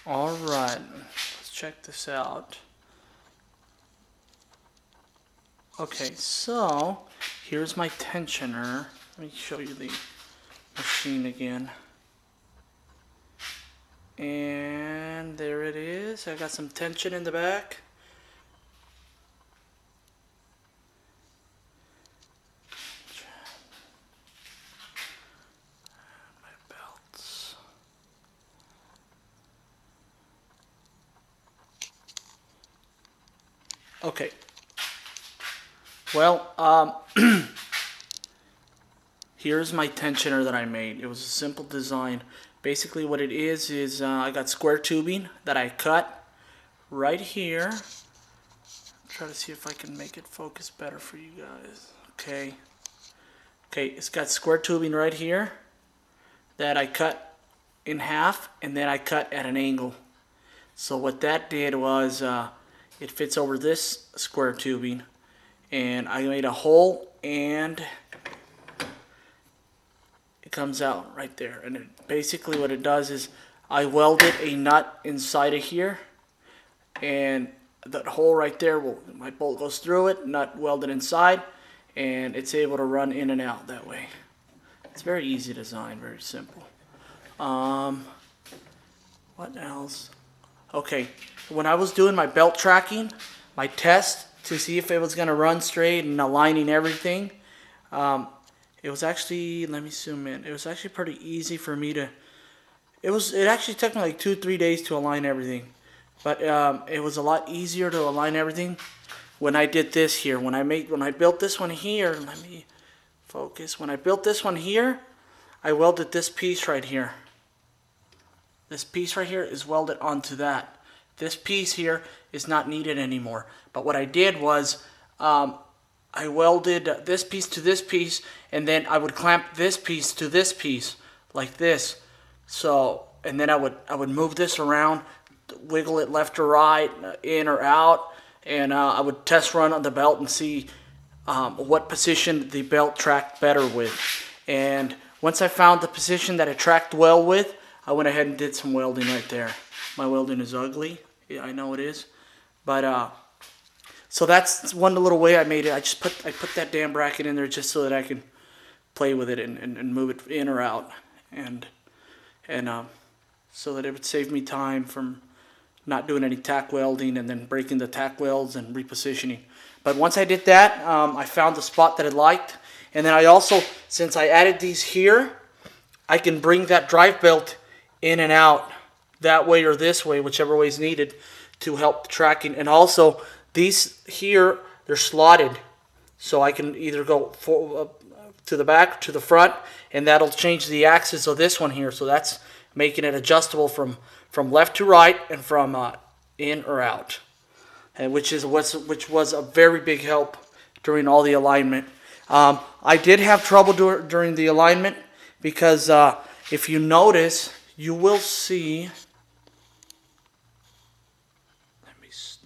All right, let's check this out. Okay, so here's my tensioner. Let me show you the machine again. And there it is. I got some tension in the back. My belts. Okay. Well, here's my tensioner that I made. It was a simple design. Basically what it is I got square tubing that I cut right here. Try to see if I can make it focus better for you guys. Okay. Okay, it's got square tubing right here that I cut in half, and then I cut at an angle. So what that did was it fits over this square tubing, and I made a hole, and it comes out right there. And basically what it does is I welded a nut inside of here, and that hole right there, my bolt goes through it, nut welded inside, and it's able to run in and out that way. It's very easy design, very simple. What else? Okay, when I was doing my belt tracking, my test to see if it was going to run straight and aligning everything, it was actually, let me zoom in, it was actually pretty easy for me to, it actually took me like 2-3 days to align everything. But it was a lot easier to align everything when I did this here. When I built this one here, let me focus. When I built this one here, I welded this piece right here. This piece right here is welded onto that. This piece here is not needed anymore. But what I did was I welded this piece to this piece, and then I would clamp this piece to this piece like this. So, and then I would move this around, wiggle it left or right, in or out, and I would test run on the belt and see what position the belt tracked better with. And once I found the position that it tracked well with, I went ahead and did some welding right there. My welding is ugly, yeah, I know it is, but so that's one little way I made it. I put that damn bracket in there just so that I can play with it and move it in or out, and so that it would save me time from not doing any tack welding and then breaking the tack welds and repositioning. But once I did that, I found the spot that I liked, and then I also, since I added these here, I can bring that drive belt in and out that way or this way, whichever way is needed to help tracking. And also these here, they're slotted, so I can either go to the back, to the front, and that'll change the axis of this one here. So that's making it adjustable from left to right and from in or out, and which was a very big help during all the alignment. I did have trouble during the alignment because if you notice, you will see.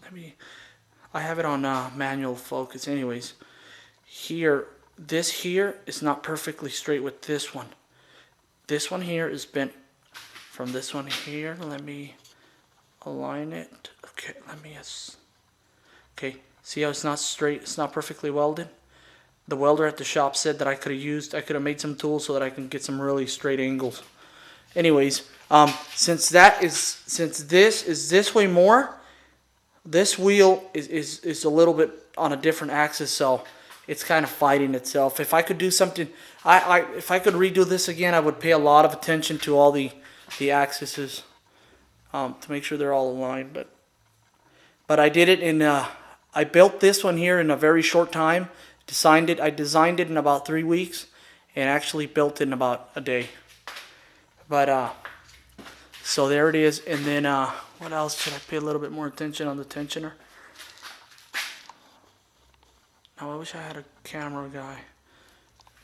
Let me. I have it on manual focus. Anyways, here, this here is not perfectly straight with this one. This one here is bent from this one here. Let me align it. Okay, okay, see how it's not straight, it's not perfectly welded? The welder at the shop said that I could have made some tools so that I can get some really straight angles. Anyways, since this is this way more, this wheel is a little bit on a different axis, so it's kind of fighting itself. If I could do something, if I could redo this again, I would pay a lot of attention to all the axes to make sure they're all aligned. But I did it in I built this one here in a very short time. I designed it in about 3 weeks, and actually built it in about a day. But so there it is. And then what else should I pay a little bit more attention on the tensioner? Now I wish I had a camera guy.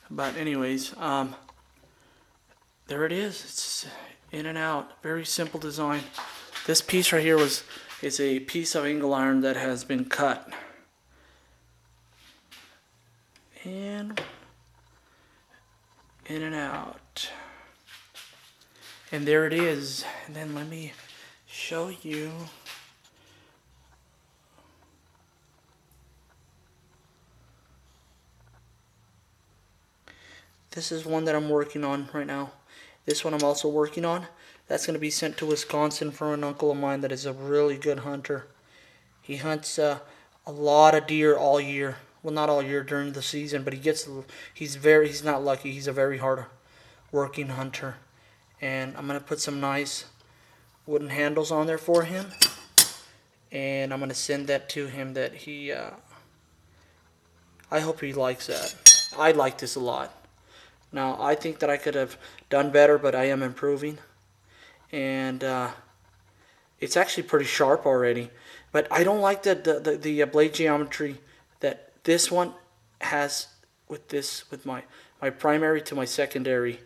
But anyways, there it is. It's in and out. Very simple design. This piece right here is a piece of angle iron that has been cut. And in and out. And there it is. And then let me show you. This is one that I'm working on right now. This one I'm also working on. That's going to be sent to Wisconsin from an uncle of mine that is a really good hunter. He hunts a lot of deer all year. Well, not all year during the season, but he's not lucky. He's a very hard working hunter. And I'm going to put some nice wooden handles on there for him. And I'm going to send that to him that I hope he likes that. I like this a lot. Now, I think that I could have done better, but I am improving. And it's actually pretty sharp already. But I don't like the blade geometry that this one has with my primary to my secondary.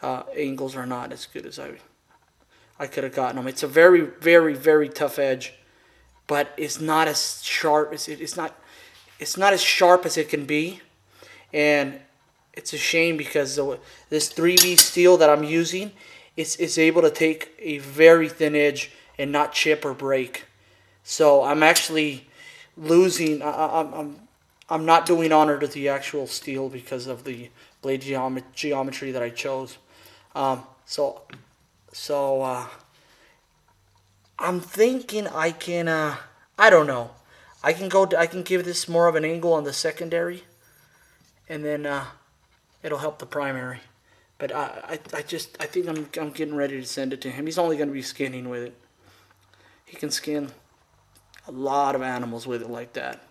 Angles are not as good as I could have gotten them. It's a very, very, very tough edge, but it's not as sharp as it's not as sharp as it can be. And it's a shame because this 3V steel that I'm using is able to take a very thin edge and not chip or break. So I'm actually losing. I'm not doing honor to the actual steel because of the blade geometry that I chose. So I'm thinking I can. I don't know. I can give this more of an angle on the secondary, and then it'll help the primary. But I think I'm getting ready to send it to him. He's only going to be skinning with it. He can skin a lot of animals with it like that.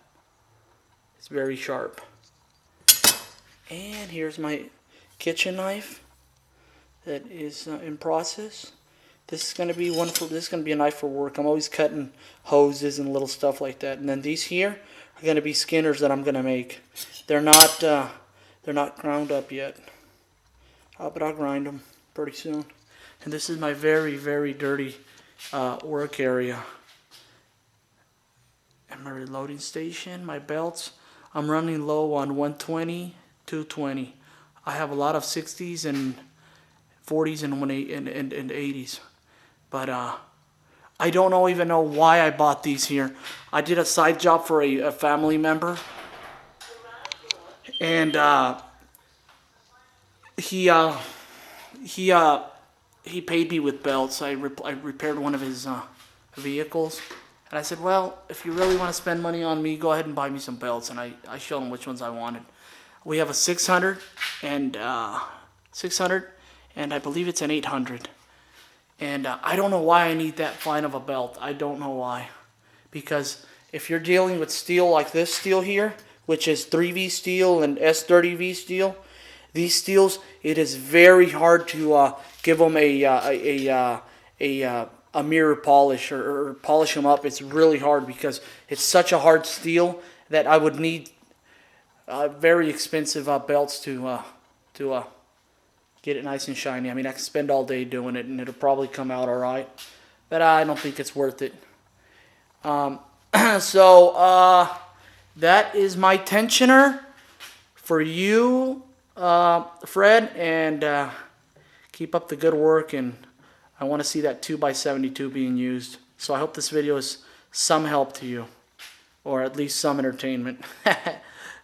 It's very sharp. And here's my kitchen knife that is in process. This is going to be a knife for work. I'm always cutting hoses and little stuff like that. And then these here are going to be skinners that I'm going to make. They're not ground up yet. But I'll grind them pretty soon. And this is my very, very dirty work area. And my reloading station, my belts. I'm running low on 120, 220. I have a lot of 60s and 40s and 80s. But I don't even know why I bought these here. I did a side job for a family member. And he paid me with belts. I repaired one of his vehicles. And I said, well, if you really want to spend money on me, go ahead and buy me some belts. And I showed him which ones I wanted. We have a 600 and I believe it's an 800. And I don't know why I need that fine of a belt. I don't know why. Because if you're dealing with steel like this steel here, which is 3V steel and S30V steel, these steels, it is very hard to give them a mirror polish or polish them up. It's really hard because it's such a hard steel that I would need very expensive belts to get it nice and shiny. I mean, I can spend all day doing it and it'll probably come out all right, but I don't think it's worth it. So that is my tensioner for you, Fred, and keep up the good work. And I want to see that 2x72 being used. So I hope this video is some help to you, or at least some entertainment.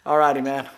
Alrighty, man.